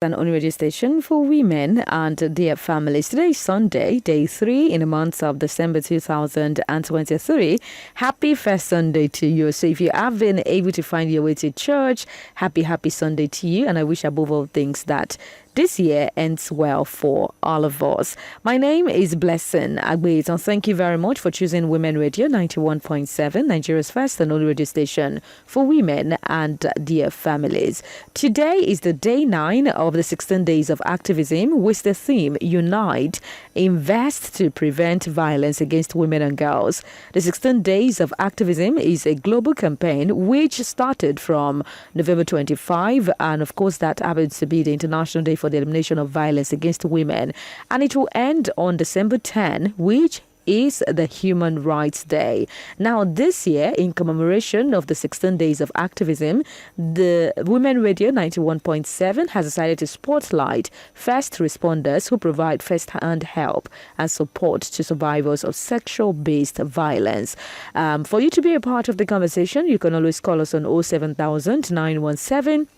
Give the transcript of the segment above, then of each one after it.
An only radio station for women and their families. Today is Sunday, day 3 in the month of December 2023. Happy first Sunday to you. So if you have been able to find your way to church, happy Sunday to you. And I wish above all things that this year ends well for all of us. My name is Blessing Agbeet, and thank you very much for choosing Women Radio 91.7, Nigeria's first and only radio station for women and their families. Today is the day 9 of the 16 days of activism with the theme Unite, Invest to Prevent Violence Against Women and Girls. The 16 days of activism is a global campaign which started from November 25, and of course that happens to be the International Day for the Elimination of Violence Against Women, and it will end on December 10, which is the Human Rights Day. Now, this year, in commemoration of the 16 days of activism, the Women Radio 91.7 has decided to spotlight first responders who provide first-hand help and support to survivors of sexual-based violence. For you to be a part of the conversation, you can always call us on 07000 917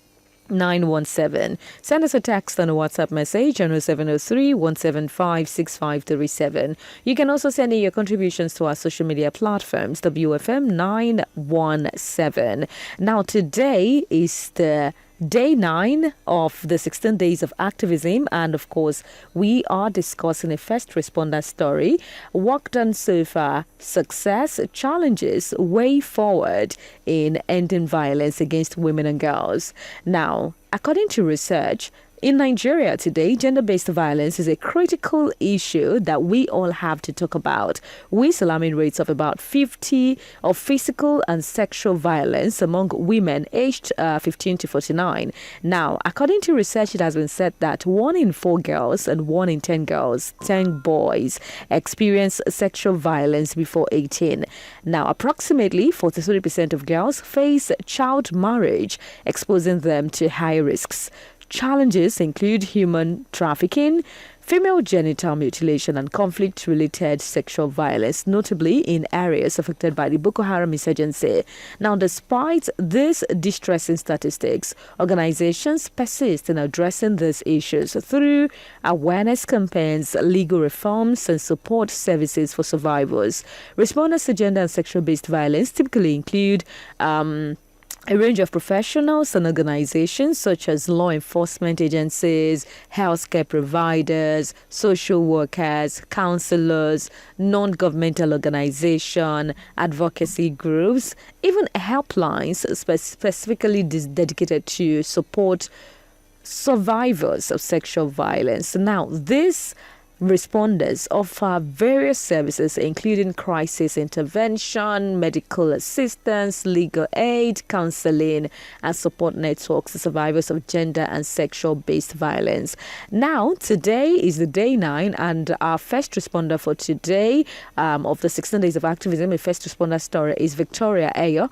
917. Send us a text and a WhatsApp message on 0703 175 6537. You can also send in your contributions to our social media platforms, WFM 917. Now, today is the Day 9 of the 16 days of activism, and of course, we are discussing a first responder story. Work done so far, success, challenges, way forward in ending violence against women and girls. Now, according to research, in Nigeria today, gender-based violence is a critical issue that we all have to talk about, with alarming rates of about 50 of physical and sexual violence among women aged 15 to 49. Now, according to research, it has been said that 1 in 4 girls and 1 in 10 girls, 10 boys, experience sexual violence before 18. Now, approximately 43% of girls face child marriage, exposing them to high risks. Challenges include human trafficking, female genital mutilation, and conflict-related sexual violence, notably in areas affected by the Boko Haram insurgency. Now, despite these distressing statistics, organizations persist in addressing these issues through awareness campaigns, legal reforms, and support services for survivors. Responders to gender and sexual-based violence typically include a range of professionals and organizations such as law enforcement agencies, healthcare providers, social workers, counselors, non-governmental organizations, advocacy groups, even helplines specifically dedicated to support survivors of sexual violence. Now, this responders offer various services including crisis intervention, medical assistance, legal aid, counseling, and support networks to survivors of gender and sexual-based violence. Now, today is the day 9, and our first responder for today of the 16 days of activism, a first responder story, is Victoria Ayo,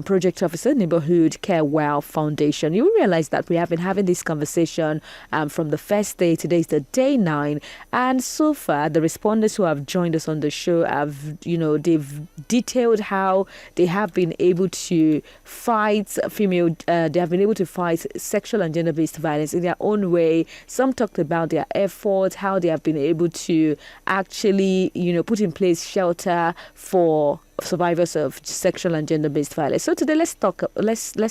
Project Officer, Neighborhood Care Well Foundation. You will realize that we have been having this conversation from the first day. Today is the day 9. And so far, the responders who have joined us on the show have, they've detailed how they have been able to fight they have been able to fight sexual and gender-based violence in their own way. Some talked about their efforts, how they have been able to actually, put in place shelter for survivors of sexual and gender-based violence. So today, let's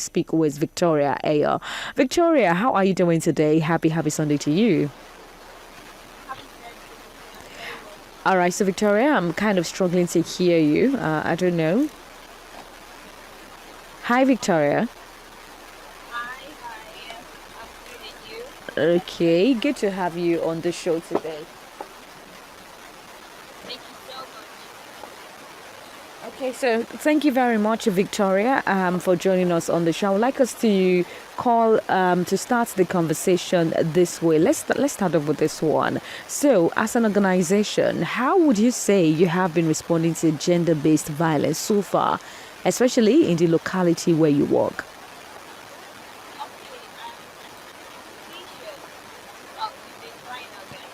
speak with Victoria Ayo. Victoria, how are you doing today? Happy Sunday to you. All right, so Victoria, I'm kind of struggling to hear you. I don't know. Hi, Victoria. Hi, I'm good, and you? Okay, good to have you on the show today. Thank you so much. Okay, so thank you very much, Victoria, for joining us on the show. I would like us to call to start the conversation this way. Let's start off with this one. So, as an organization, how would you say you have been responding to gender-based violence so far, especially in the locality where you work? We've been trying our best.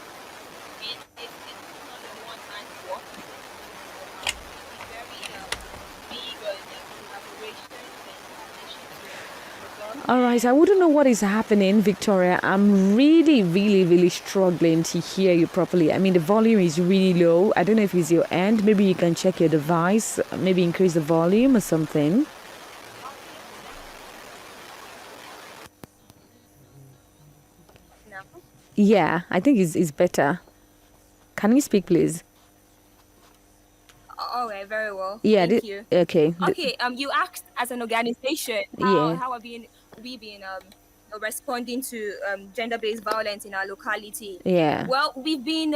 It's not a one-man work. It's very big collaborations and partnerships with All right. I wouldn't know what is happening, Victoria. I'm really, really, really struggling to hear you properly. I mean, the volume is really low. I don't know if it's your end. Maybe you can check your device, maybe increase the volume or something. Now, Yeah, I think it's better. Can you speak, please? all right, very well. Yeah, Thank you. okay. Okay, you asked as an organization Yeah, how have we been responding to gender-based violence in our locality. yeah. Well, we've been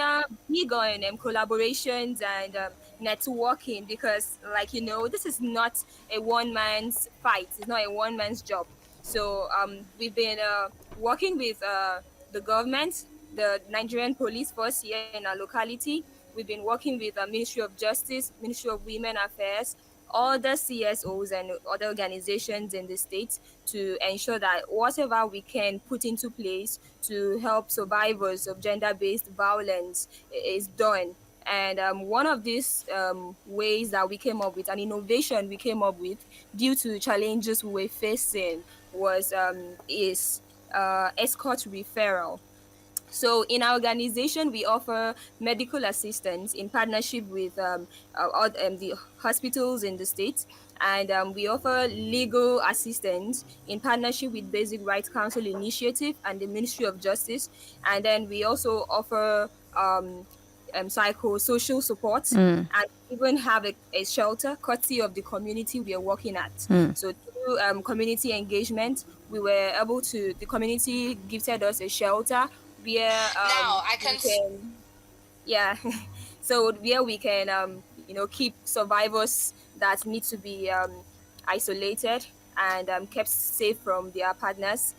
big on collaborations and networking because, like this is not a one man's fight. It's not a one man's job. So we've been working with the government, the Nigerian police force here in our locality. We've been working with the Ministry of Justice, Ministry of Women Affairs, other CSOs and other organizations in the state to ensure that whatever we can put into place to help survivors of gender-based violence is done. And one of these ways that we came up with, an innovation we came up with due to challenges we were facing was is escort referral. So in our organization, we offer medical assistance in partnership with the hospitals in the state, and we offer legal assistance in partnership with Basic Rights Council Initiative and the Ministry of Justice, and then we also offer psychosocial support and even have a shelter courtesy of the community we are working at. So through community engagement, we were able to the community gifted us a shelter where Now I we can. can yeah so where we can keep survivors that need to be isolated and kept safe from their partners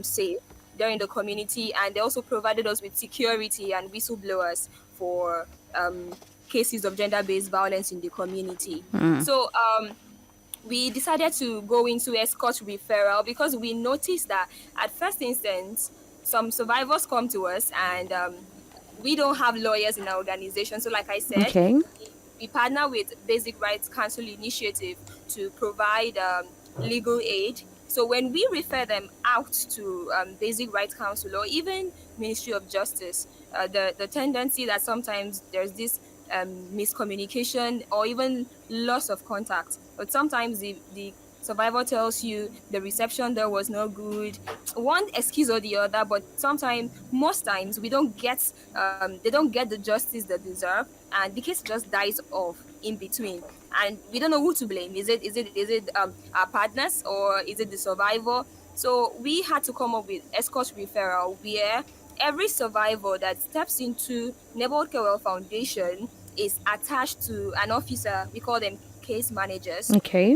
safe during the community, and they also provided us with security and whistleblowers for cases of gender-based violence in the community. So we decided to go into escort referral because we noticed that at first instance some survivors come to us and we don't have lawyers in our organization. So like I said, Okay. we partner with Basic Rights Council Initiative to provide legal aid. So when we refer them out to Basic Rights Council or even Ministry of Justice, the tendency that sometimes there's this miscommunication or even loss of contact. But sometimes the survivor tells you the reception there was no good, one excuse or the other. But sometimes, most times, we don't get they don't get the justice they deserve, and the case just dies off in between, and we don't know who to blame. Is it our partners or is it the survivor? So we had to come up with escort referral where every survivor that steps into Neighborhood Care Well Foundation is attached to an officer. We call them case managers. Okay.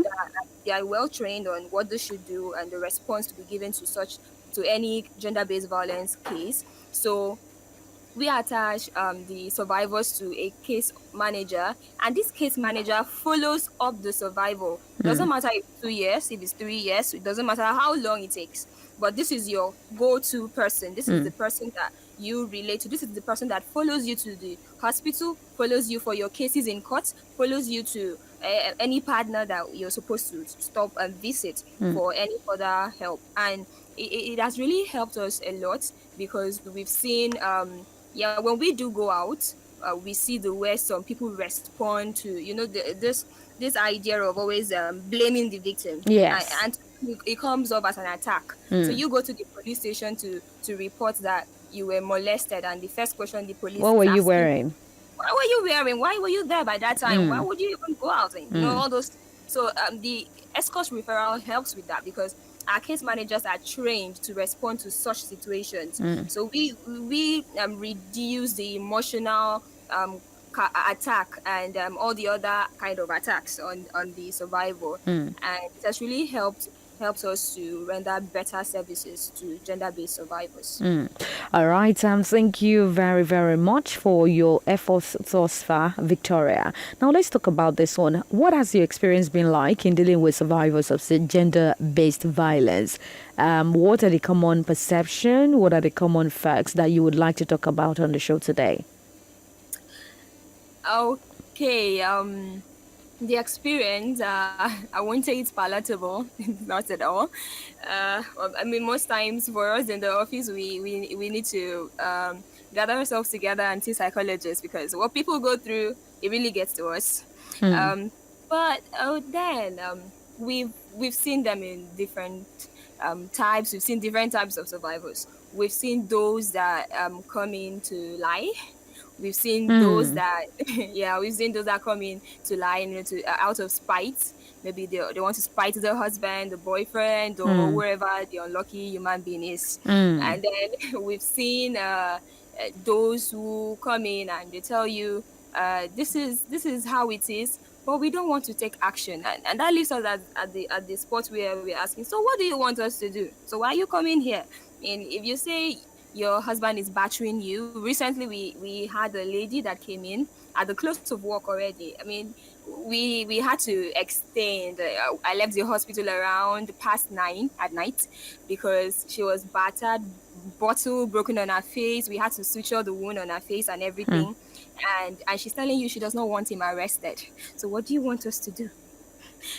They are well trained on what they should do and the response to be given to any gender-based violence case. So we attach the survivors to a case manager, and this case manager follows up the survivor. Doesn't matter if it's 2 years, if it's 3 years, it doesn't matter how long it takes. But this is your go-to person. This is the person that you relate to. This is the person that follows you to the hospital, follows you for your cases in court, follows you to any partner that you're supposed to stop and visit for any further help. And it has really helped us a lot because we've seen when we do go out, we see the way some people respond to this idea of always blaming the victim. Yes. And it comes up as an attack. So you go to the police station to report that you were molested, and the first question the police What were is you asking, wearing? what were you wearing? Why were you there by that time? Why would you even go out? And, all those. So the escort referral helps with that because our case managers are trained to respond to such situations. So we reduce the emotional attack and all the other kind of attacks on the survivor, and it has really helps us to render better services to gender-based survivors. All right. Thank you very, very much for your efforts thus far, Victoria. Now let's talk about this one. What has your experience been like in dealing with survivors of gender-based violence? What are the common perception? What are the common facts that you would like to talk about on the show today? Okay. The experience, I won't say it's palatable, not at all. Well, I mean, most times for us in the office, we need to gather ourselves together and see psychologists because what people go through, it really gets to us. Hmm. Um, but then we've seen them in different types. We've seen different types of survivors. We've seen those that come in to lie. We've seen those Hmm. that, yeah, we've seen those that come in to lie, to out of spite. Maybe they want to spite their husband, the boyfriend, or Hmm. wherever the unlucky human being is. Hmm. And then we've seen those who come in and they tell you, this is how it is, but we don't want to take action, and that leaves us at the spot where we're asking, so what do you want us to do? So why are you coming here? And if you say your husband is battering you, recently we had a lady that came in at the close of work already. I mean, we had to extend. I left the hospital around past 9 at night because she was battered, bottle broken on her face. We had to suture the wound on her face and Hmm. everything. And she's telling you she does not want him arrested. So what do you want us to do?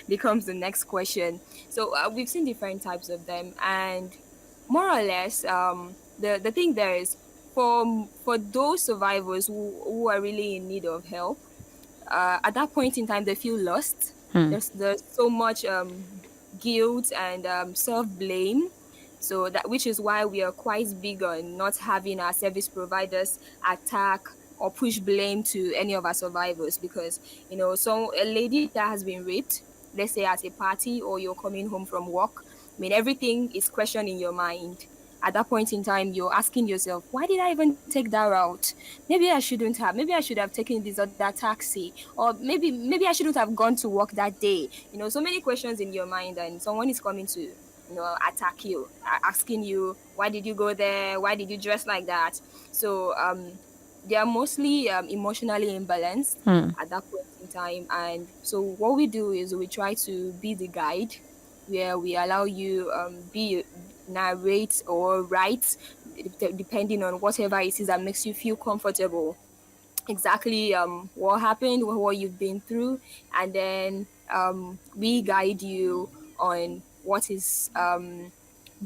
Becomes the next question. So we've seen different types of them, and more or less, the thing there is, for those survivors who are really in need of help, at that point in time they feel lost. Hmm. There's so much guilt and self blame. So that, which is why we are quite big on not having our service providers attack or push blame to any of our survivors, because so a lady that has been raped, let's say at a party or you're coming home from work, I mean, everything is questioned in your mind. At that point in time, you're asking yourself, why did I even take that route? Maybe I shouldn't have. Maybe I should have taken this other taxi, or maybe I shouldn't have gone to work that day. So many questions in your mind, and someone is coming to attack you, asking you, why did you go there? Why did you dress like that? So they are mostly emotionally imbalanced Hmm. at that point in time. And so what we do is we try to be the guide, where we allow you be narrate or write, depending on whatever it is that makes you feel comfortable, exactly what happened, what you've been through, and then we guide you on what is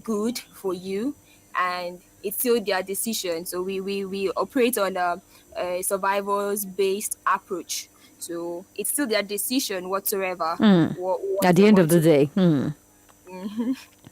good for you. And it's still their decision. So we operate on a survivors based approach. So it's still their decision whatsoever, Hmm. what At they the end of want the to. day. Hmm.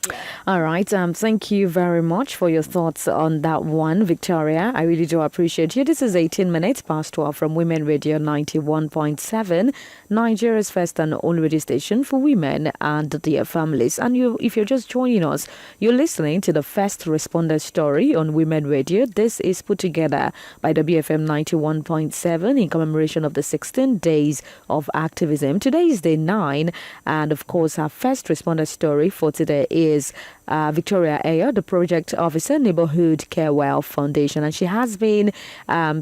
Yeah. All right. Thank you very much for your thoughts on that one, Victoria. I really do appreciate you. This is 18 minutes past 12 from Women Radio 91.7, Nigeria's first and only radio station for women and their families. And if you're just joining us, you're listening to the first responder story on Women Radio. This is put together by WFM 91.7 in commemoration of the 16 days of activism. Today is day 9, and of course, our first responder story for today is Victoria Ayer, the project officer, Neighborhood Care Well Foundation, and she has been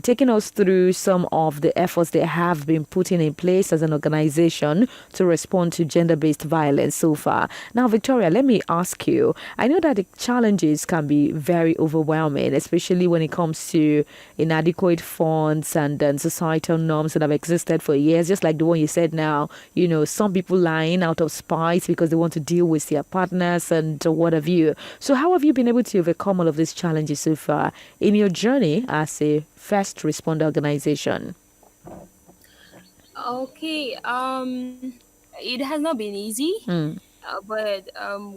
taking us through some of the efforts they have been putting in place as an organization to respond to gender-based violence so far. Now, Victoria, let me ask you. I know that the challenges can be very overwhelming, especially when it comes to inadequate funds and then societal norms that have existed for years, just like the one you said now. Some people lying out of spite because they want to deal with their partners and what have you. So, how have you been able to overcome all of these challenges so far in your journey as a first responder organization? Okay. It has not been easy, Mm, but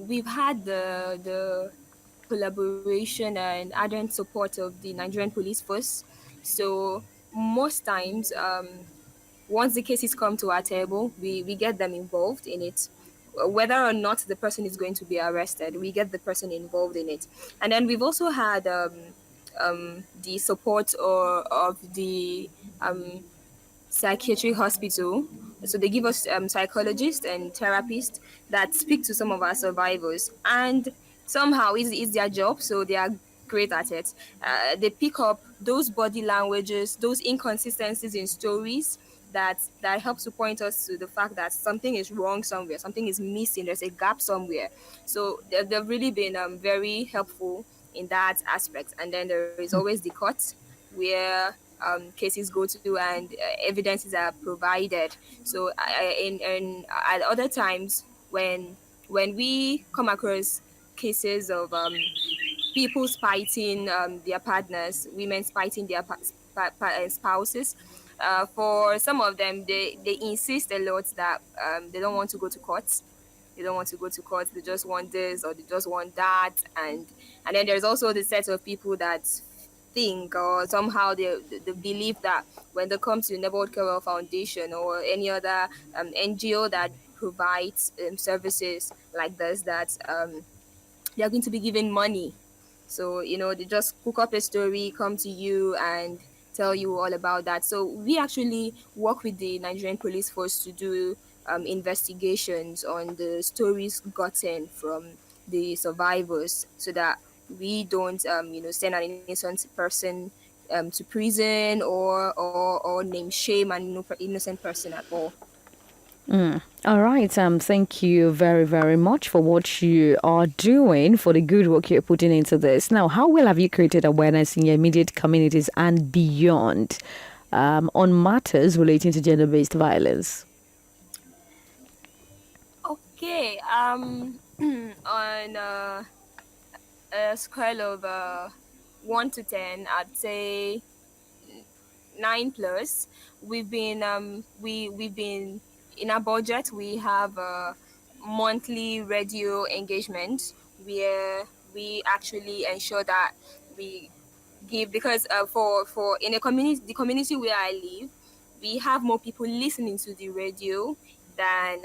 we've had the collaboration and ardent support of the Nigerian police force. So most times, once the cases come to our table, we get them involved in it. Whether or not the person is going to be arrested, we get the person involved in it. And then we've also had the support of the um, psychiatric hospital. So they give us psychologists and therapists that speak to some of our survivors, and somehow it's their job, so they are great at it. They pick up those body languages, those inconsistencies in stories that helps to point us to the fact that something is wrong somewhere, something is missing, there's a gap somewhere. So they've really been very helpful in that aspect. And then there is always the court, where cases go to, and evidences are provided. So in at other times when we come across cases of people spiting their partners, women spiting their spouses. For some of them, they insist a lot that they don't want to go to court. They don't want to go to court. They just want this or they just want that, and then there's also the set of people that think or somehow they believe that when they come to Neighborhood Care Foundation or any other NGO that provides services like this, that they are going to be given money. So, they just cook up a story, come to you and tell you all about that. So we actually work with the Nigerian police force to do investigations on the stories gotten from the survivors, so that we don't, send an innocent person to prison, or name shame an innocent person at all. All right. Thank you very, very much for what you are doing, for the good work you're putting into this. Now, how well have you created awareness in your immediate communities and beyond on matters relating to gender-based violence? Okay. On a scale of 1 to 10, I'd say 9 plus. We've been in our budget. We have a monthly radio engagement where we actually ensure that we give, because for in a community, the community where I live, we have more people listening to the radio than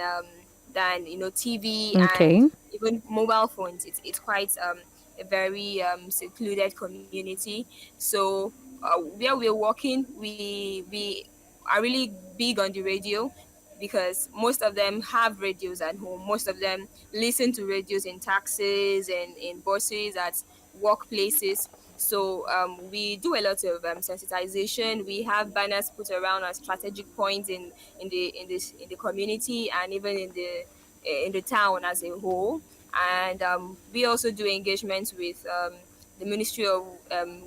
TV and Okay. even mobile phones. It's quite a very secluded community. So where we're working, we are really big on the radio, because most of them have radios at home. Most of them listen to radios in taxis and in buses, at workplaces. So we do a lot of sensitization. We have banners put around at strategic points in the community, and even in the town as a whole. And we also do engagements with the Ministry of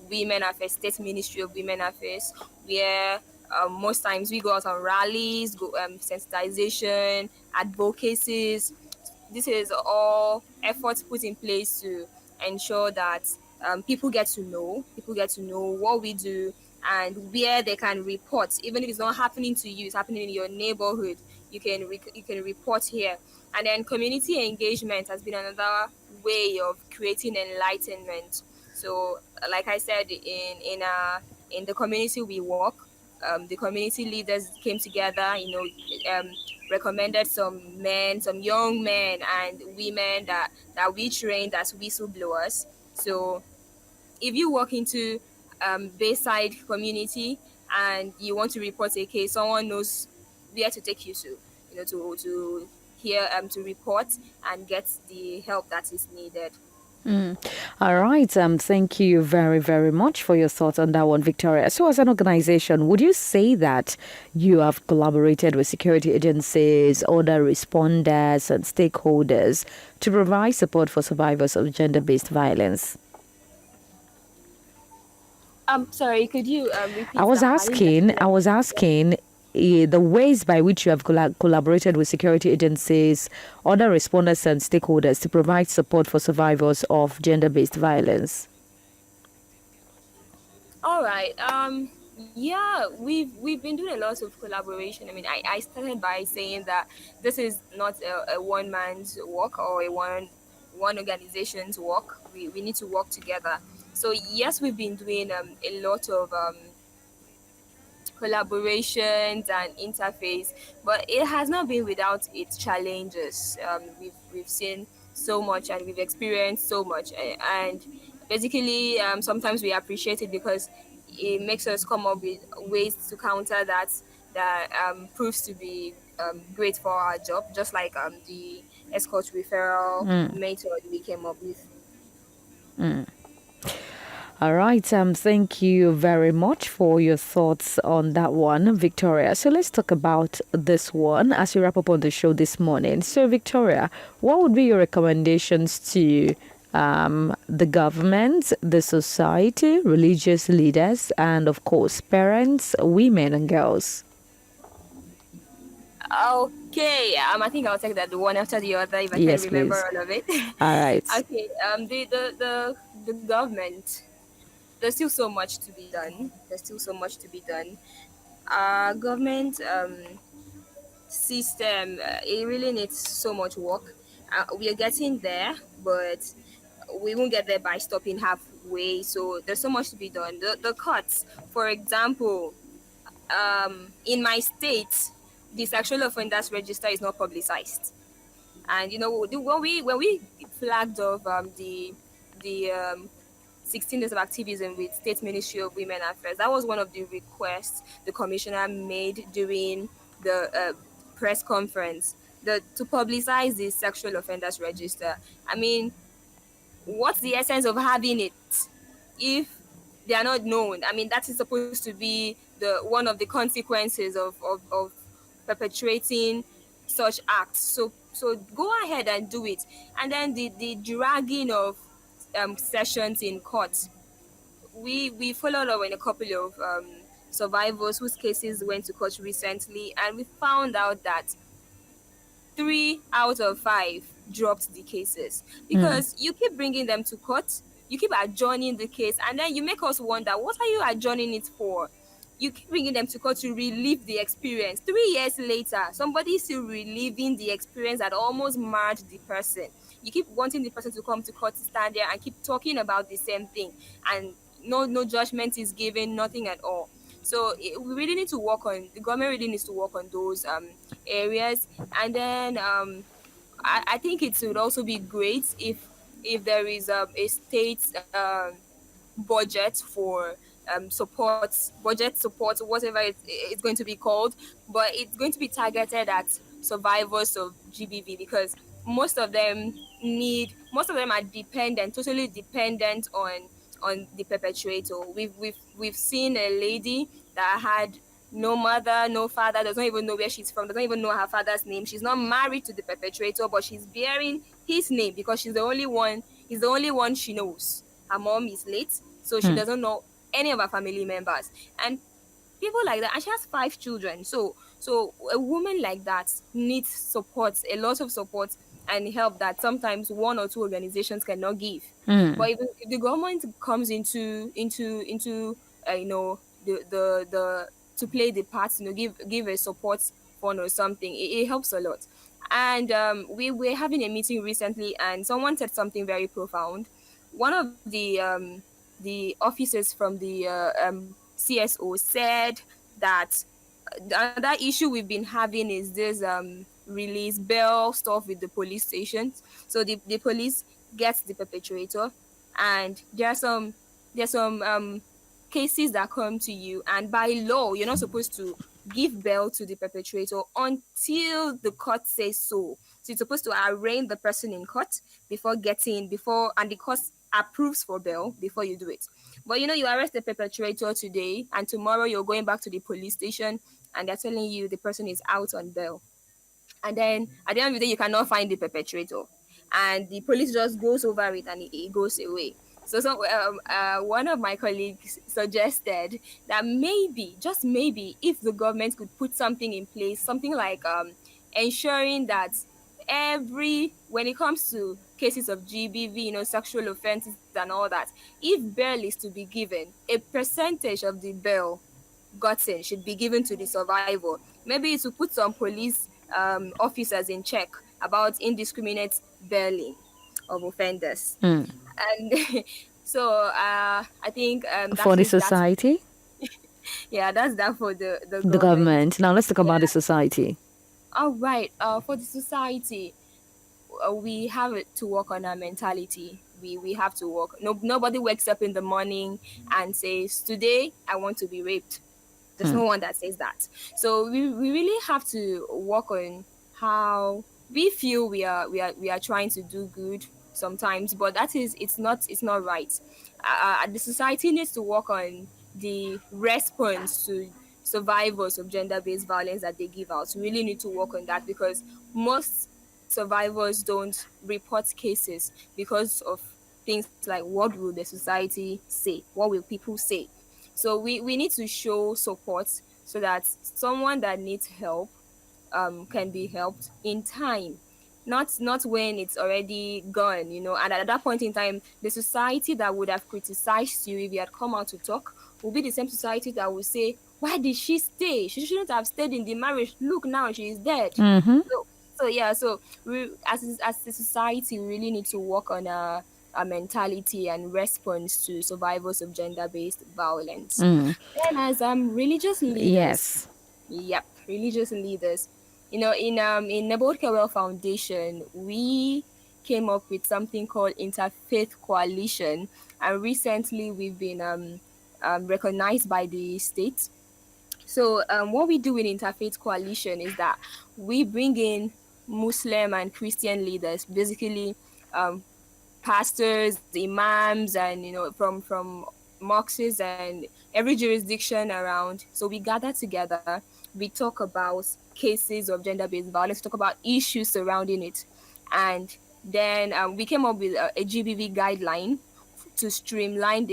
Women Affairs, State Ministry of Women Affairs, where most times we go out on rallies, sensitization, advocacies. This is all efforts put in place to ensure that people get to know what we do, and where they can report, even if it's not happening to you, it's happening in your neighborhood. You can report here. And then community engagement has been another way of creating enlightenment. So, like I said, in the community we work, the community leaders came together, recommended some young men and women that we trained as whistleblowers. So if you walk into Bayside community and you want to report a case, someone knows where to take you to, to hear to report and get the help that is needed. All right. Thank you very, very much for your thoughts on that one, Victoria. So, as an organization, would you say that you have collaborated with security agencies, other responders, and stakeholders to provide support for survivors of gender-based violence? Sorry, could you I repeat was that? I didn't get asking, you. I was asking the ways by which you have collaborated with security agencies, other responders, and stakeholders to provide support for survivors of gender-based violence. All right. Yeah, we've been doing a lot of collaboration. I mean, I started by saying that this is not a one man's work or one organization's work. We need to work together. So yes, we've been doing a lot of collaborations and interface, but it has not been without its challenges. We've seen so much and we've experienced so much, and basically, sometimes we appreciate it because it makes us come up with ways to counter that proves to be great for our job, just like the escort referral method we came up with. All right. Thank you very much for your thoughts on that one, Victoria. So let's talk about this one as we wrap up on the show this morning. So, Victoria, what would be your recommendations to the government, the society, religious leaders, and of course, parents, women, and girls. Okay, I think I'll take that one after the other if I can Yes, remember please. all of it. All right. Okay, the government. There's still so much to be done. There's still so much to be done. Government system, it really needs so much work. We are getting there, but we won't get there by stopping halfway. So there's so much to be done. The cuts, for example, in my state, the sexual offenders register is not publicized. And when we flagged off the 16 days of activism with State Ministry of Women Affairs, that was one of the requests the commissioner made during the press conference, to publicize the sexual offenders register. I mean, what's the essence of having it if they are not known? I mean, that is supposed to be the one of the consequences of perpetrating such acts. So go ahead and do it. And then the dragging of sessions in court. We followed up on a couple of survivors whose cases went to court recently, and we found out that 3 out of 5 dropped the cases Mm. because you keep bringing them to court, you keep adjourning the case, and then you make us wonder, what are you adjourning it for? You keep bringing them to court to relive the experience. 3 years later, somebody is still reliving the experience that almost marred the person. You keep wanting the person to come to court to stand there and keep talking about the same thing, and no judgment is given, nothing at all. So we really need to work on, the government really needs to work on those areas. And then I think it would also be great if there is a state budget for budget support, whatever it's going to be called, but it's going to be targeted at survivors of GBV, because most of them are dependent, totally dependent on the perpetrator. We've seen a lady that had no mother, no father, does not even know where she's from, doesn't even know her father's name. She's not married to the perpetrator, but she's bearing his name because he's the only one she knows. Her mom is late, so she Mm. doesn't know any of her family members. And people like that, and she has 5 children. So a woman like that needs support, a lot of support and help that sometimes one or two organizations cannot give. Mm. But if the government comes into the to play the part, give a support fund or something, it helps a lot. And we were having a meeting recently, and someone said something very profound. One of the officers from the CSO said that another issue we've been having is this release bail stuff with the police stations. So the police gets the perpetrator, and there's some cases that come to you, and by law you're not supposed to give bail to the perpetrator until the court says so. So you're supposed to arraign the person in court before and the court approves for bail before you do it. But you arrest the perpetrator today, and tomorrow you're going back to the police station, and they're telling you the person is out on bail. And then at the end of the day, you cannot find the perpetrator, and the police just goes over it and it goes away. So one of my colleagues suggested that maybe, just maybe, if the government could put something in place, something like ensuring that every when it comes to cases of GBV, sexual offenses and all that, if bail is to be given, a percentage of the bail gotten should be given to the survivor. Maybe to put some police officers in check about indiscriminate bailing of offenders. Mm. And I think For the society, that's that for the the government. government. Now let's talk about the society. All right. For the society, we have to work on our mentality. We have to work. Nobody wakes up in the morning and says, "Today I want to be raped." There's Mm. no one that says that. So we really have to work on how we feel we are trying to do good sometimes, but it's not right. The society needs to work on the response to survivors of gender-based violence that they give out. We really need to work on that, because most survivors don't report cases because of things like what will the society say, what will people say. So we need to show support so that someone that needs help can be helped in time, not when it's already gone, and at that point in time, the society that would have criticized you if you had come out to talk will be the same society that will say, why did she stay? She shouldn't have stayed in the marriage. Look, now she is dead. Mm-hmm. So yeah, so we, as a society, we really need to work on our mentality and response to survivors of gender-based violence. Mm. Then, as religious leaders, Yes. yep, religious leaders. In Nebot Foundation, we came up with something called Interfaith Coalition, and recently we've been recognized by the state. So what we do in Interfaith Coalition is that we bring in Muslim and Christian leaders, basically um, pastors, imams, and from mosques and every jurisdiction around. So we gather together, we talk about cases of gender-based violence, talk about issues surrounding it, and then we came up with a GBV guideline to streamline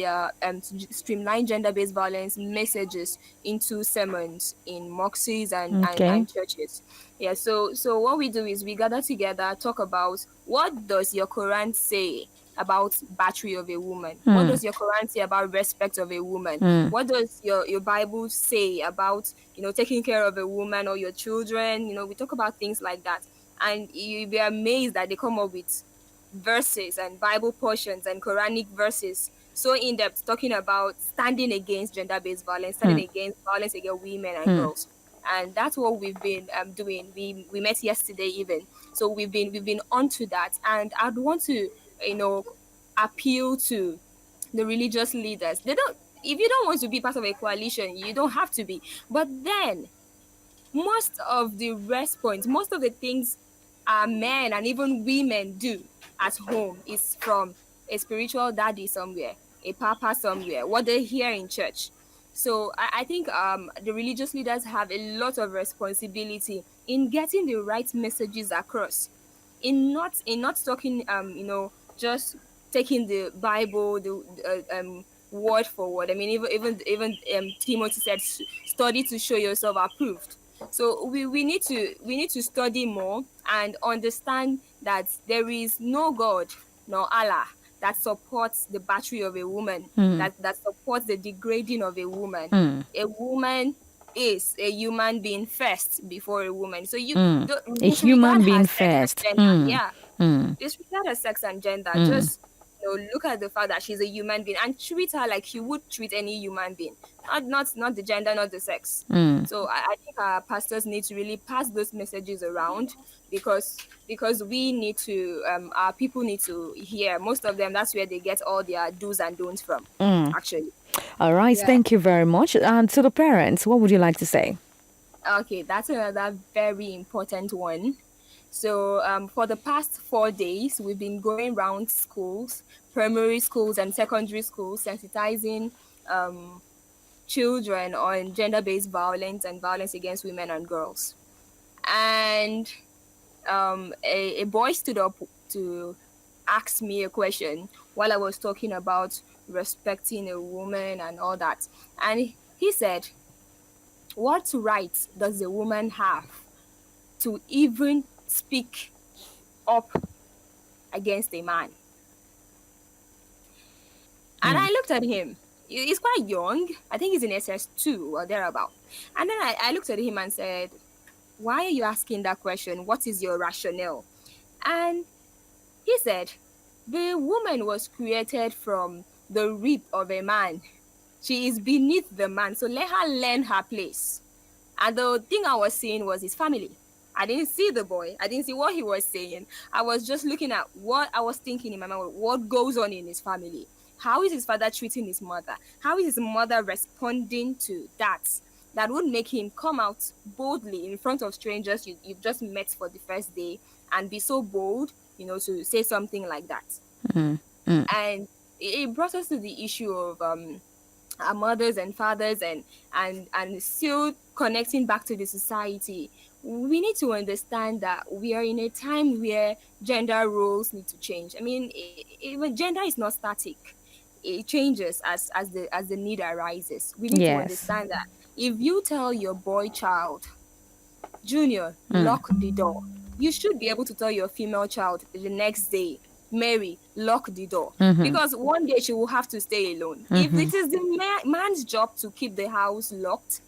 streamline gender-based violence messages into sermons in mosques Okay. and churches. Yeah, so what we do is we gather together, talk about what does your Quran say about battery of a woman? What Mm. does your Quran say about respect of a woman? Mm. What does your Bible say about, taking care of a woman or your children? We talk about things like that. And you'll be amazed that they come up with verses and Bible portions and Quranic verses so in depth, talking about standing against gender-based violence, standing Mm. against violence against women and Mm. girls. And that's what we've been doing. We met yesterday even, so we've been onto that. And I'd want to you know appeal to the religious leaders. They don't. If you don't want to be part of a coalition, you don't have to be. But then most of the response, most of the things our men and even women do at home is from a spiritual daddy somewhere, a papa somewhere, what they hear in church. So I think the religious leaders have a lot of responsibility in getting the right messages across, in not talking just taking the Bible, the word for word. I mean, even Timothy said, study to show yourself approved. So we need to study more and understand that there is no God nor Allah that supports the battery of a woman, Mm. that supports the degrading of a woman. Mm. A woman is a human being first before a woman. So you Mm. don't A disregard human her being sex and first. gender. Mm. Yeah, Mm. disregard her sex and gender. Mm. Just look at the fact that she's a human being and treat her like you would treat any human being. Not the gender, not the sex. Mm. So I think our pastors need to really pass those messages around, because we need to our people need to hear. Most of them, that's where they get all their do's and don'ts from. Mm. Actually. All right. Yeah. Thank you very much. And to the parents, what would you like to say? Okay, that's another very important one. So, for the past 4 days, we've been going around schools, primary schools and secondary schools, sensitizing um, children on gender-based violence and violence against women and girls. And a boy stood up to ask me a question while I was talking about respecting a woman and all that. And he said, what rights does a woman have to even speak up against a man? And I Mm. looked at him. He's quite young. I think he's in SS2 or thereabout. And then I looked at him and said, why are you asking that question? What is your rationale? And he said, the woman was created from the rib of a man. She is beneath the man. So let her learn her place. And the thing I was seeing was his family. I didn't see the boy. I didn't see what he was saying. I was just looking at what I was thinking in my mind. What goes on in his family? How is his father treating his mother? How is his mother responding to that? That would make him come out boldly in front of strangers you've just met for the first day and be so bold, to say something like that. Mm. Mm. And it brought us to the issue of our mothers and fathers, and still connecting back to the society. we need to understand that we are in a time where gender roles need to change. I mean, even gender is not static. It changes as the need arises. We need to Yes. understand that if you tell your boy child, Junior, Mm. lock the door, you should be able to tell your female child the next day, Mary, lock the door. Mm-hmm. Because one day she will have to stay alone. If Mm-hmm. it is the man's job to keep the house locked,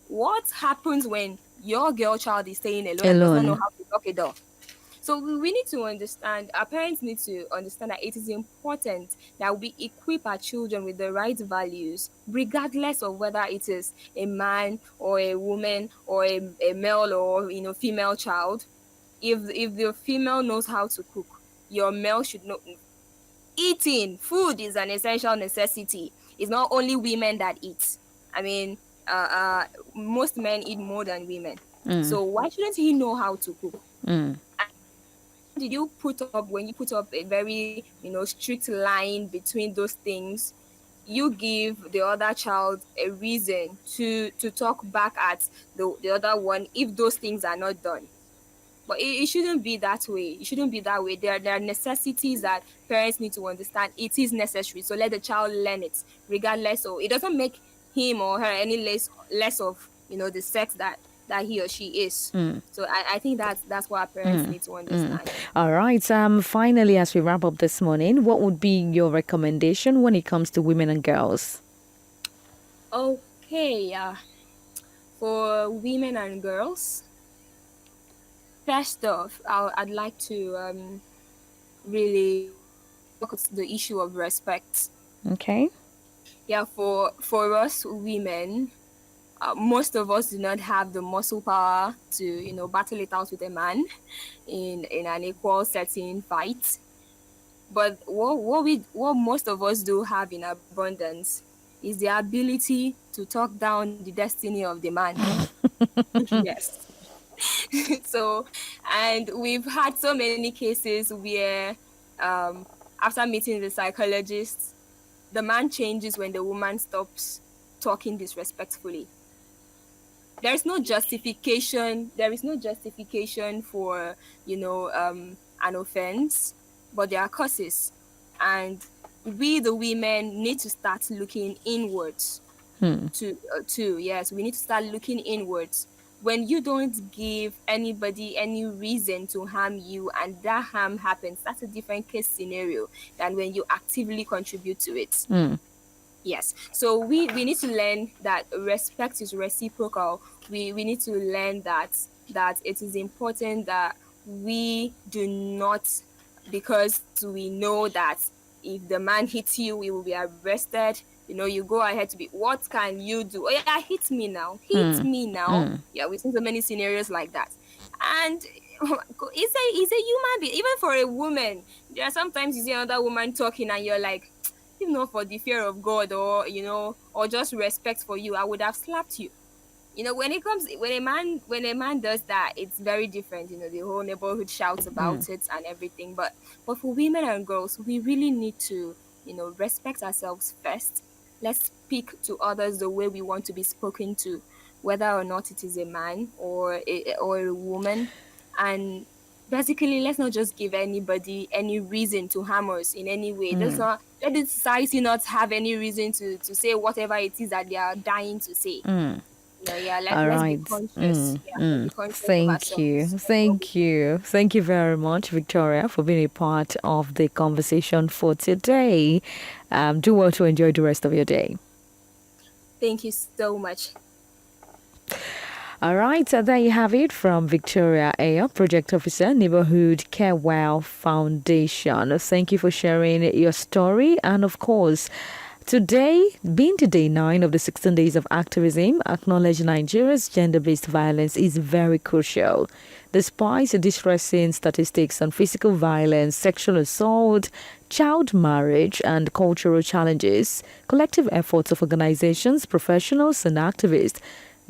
what happens when your girl child is staying alone and does not know Alone. how to lock a door? So we need to understand, our parents need to understand that it is important that we equip our children with the right values, regardless of whether it is a man or a woman or a male or female child. If the female knows how to cook, your male should know. Eating food is an essential necessity. It's not only women that eat. I mean, uh, uh, most men eat more than women. Mm. So why shouldn't he know how to cook? Mm. And how did you put up when you put up a very strict line between those things? You give the other child a reason to talk back at the other one if those things are not done. But it shouldn't be that way. It shouldn't be that way. There are necessities that parents need to understand. It is necessary. So let the child learn it, regardless. So it doesn't make him or her any less of the sex that he or she is. Mm. So I think that's what our parents need to Mm. understand. All right. Finally, as we wrap up this morning, what would be your recommendation when it comes to women and girls? Okay, for women and girls, first off, I'd like to really talk about the issue of respect. Okay. Yeah, for us women, most of us do not have the muscle power to battle it out with a man in an equal setting fight. But what most of us do have in abundance is the ability to talk down the destiny of the man. Yes. So, and we've had so many cases where um after meeting the psychologist, the man changes when the woman stops talking disrespectfully. There is no justification for an offense, but there are causes, and we the women need to start looking inwards. Hmm. To Yes, we need to start looking inwards. When you don't give anybody any reason to harm you and that harm happens, that's a different case scenario than when you actively contribute to it. Hmm. Yes. So we need to learn that respect is reciprocal. We need to learn that it is important that we do not, because we know that if the man hits you, we will be arrested. You go ahead to be, what can you do? Oh yeah, hit me now. Hit Hmm. me now. Hmm. Yeah, we've seen so many scenarios like that. And it's a human being. Even for a woman, there are sometimes you see another woman talking and you're like, if not for the fear of God, or just respect for you, I would have slapped you. When a man does that, it's very different. The whole neighborhood shouts Hmm. about it and everything. But for women and girls, we really need to respect ourselves first. Let's speak to others the way we want to be spoken to, whether or not it is a man or a woman. And basically, let's not just give anybody any reason to harm us in any way. Let's Hmm. not let the society not have any reason to say whatever it is that they are dying to say. Hmm. Yeah, All let's be right. conscious. Mm, Yeah, let's mm. be conscious of Thank you. ourselves and what we Thank you. Thank you very much, Victoria, for being a part of the conversation for today. Do well to enjoy the rest of your day. thank you so much. All right, so there you have it from Victoria Ayer, Project Officer, Neighborhood Care Well Foundation. Thank you for sharing your story. And of course, today, being the day 9 of the 16 days of activism, acknowledge Nigeria's gender based violence is very crucial. Despite the distressing statistics on physical violence, sexual assault, child marriage, and cultural challenges, collective efforts of organizations, professionals, and activists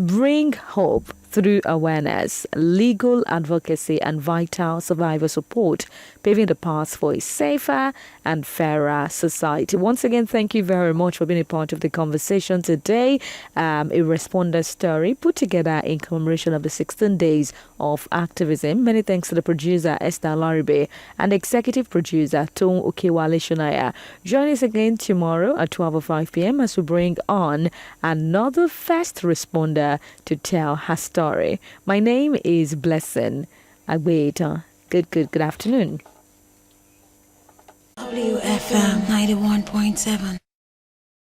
bring hope through awareness, legal advocacy, and vital survivor support, paving the path for a safer and fairer society. Once again, thank you very much for being a part of the conversation today. A responder story put together in commemoration of the 16 days of activism. Many thanks to the producer, Esther Laribe, and executive producer, Tom Okewale Shunaya. Join us again tomorrow at 12:05 p.m. as we bring on another first responder to tell her story. My name is Blessing Agbeita. Good afternoon. WFM 91.7.